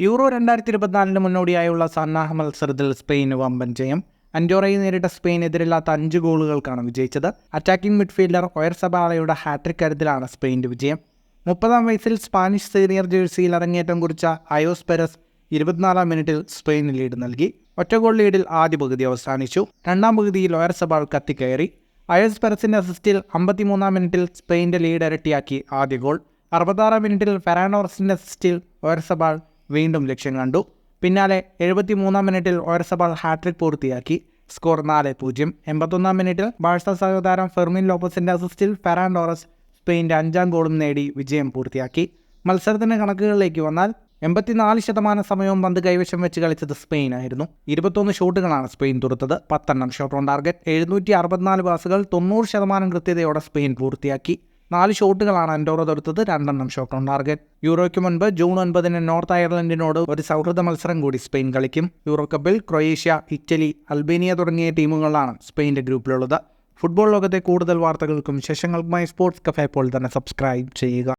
Euro 2024 മുന്നോടിയായുള്ള സന്നാഹ മത്സരത്തിൽ Spain വമ്പൻ ജയം. അൻഡോറയെ നേരിട്ട സ്പെയിൻ എതിരില്ലാത്ത 5 ഗോളുകൾക്കാണ് വിജയിച്ചത്. അറ്റാക്കിംഗ് മിഡ്ഫീൽഡർ ഒയർസബാളയുടെ ഹാട്രിക് കരുത്തിലാണ് സ്പെയിൻ്റെ വിജയം. 30-ാം വയസ്സിൽ സ്പാനിഷ് സീനിയർ ജേഴ്സിയിൽ അരങ്ങേറ്റം കുറിച്ച അയോസ് പെരസ് 24-ാം മിനിറ്റിൽ സ്പെയിന് ലീഡ് നൽകി. ഒറ്റ ഗോൾ ലീഡിൽ ആദ്യ പകുതി അവസാനിച്ചു. രണ്ടാം പകുതിയിൽ ഒയർസബാൾ കത്തിക്കയറി. അയോസ് പെരസിൻ്റെ അസിസ്റ്റിൽ 53-ാം മിനിറ്റിൽ സ്പെയിൻ്റെ ലീഡ് ഇരട്ടിയാക്കി ആദ്യ ഗോൾ. 66-ാം മിനിറ്റിൽ ഫെറാൻ ടോറസിൻ്റെ അസിസ്റ്റിൽ ഒയർസബാൾ വീണ്ടും ലക്ഷ്യം കണ്ടു. പിന്നാലെ 73-ാം മിനിറ്റിൽ ഒയർസബാൾ ഹാട്രിക് പൂർത്തിയാക്കി. സ്കോർ 4-0. 81-ാം മിനിറ്റിൽ ബാഴ്സ സഹതാരം ഫെർമിൻ ലോപ്പസിൻ്റെ അസിസ്റ്റിൽ ഫെറാൻ ടോറസ് സ്പെയിൻ്റെ 5-ാം ഗോളും നേടി വിജയം പൂർത്തിയാക്കി. മത്സരത്തിൻ്റെ കണക്കുകളിലേക്ക് വന്നാൽ 84% സമയവും പന്ത് കൈവശം വെച്ച് കളിച്ചത് സ്പെയിനായിരുന്നു. 21 ഷോട്ടുകളാണ് സ്പെയിൻ തുറത്തത്. 10 ഷോട്ട് ഓൺ ടാർഗറ്റ്. 764 പാസുകൾ 90% കൃത്യതയോടെ സ്പെയിൻ പൂർത്തിയാക്കി. 4 ഷോട്ടുകളാണ് അൻഡോറ തൊടുത്തത്. 2 ഷോട്ട് ഓൺ ടാർഗറ്റ്. യൂറോയ്ക്ക് മുൻപ് ജൂൺ 9 നോർത്ത് അയർലൻഡിനോട് ഒരു സൗഹൃദ മത്സരം കൂടി സ്പെയിൻ കളിക്കും. യൂറോ കപ്പിൽ ക്രൊയേഷ്യ, ഇറ്റലി, അൽബേനിയ തുടങ്ങിയ ടീമുകളാണ് സ്പെയിൻ്റെ ഗ്രൂപ്പിലുള്ളത്. ഫുട്ബോൾ ലോകത്തെ കൂടുതൽ വാർത്തകൾക്കും വിശേഷങ്ങൾക്കുമായി സ്പോർട്സ് കഫേ ഇപ്പോൾ തന്നെ സബ്സ്ക്രൈബ് ചെയ്യുക.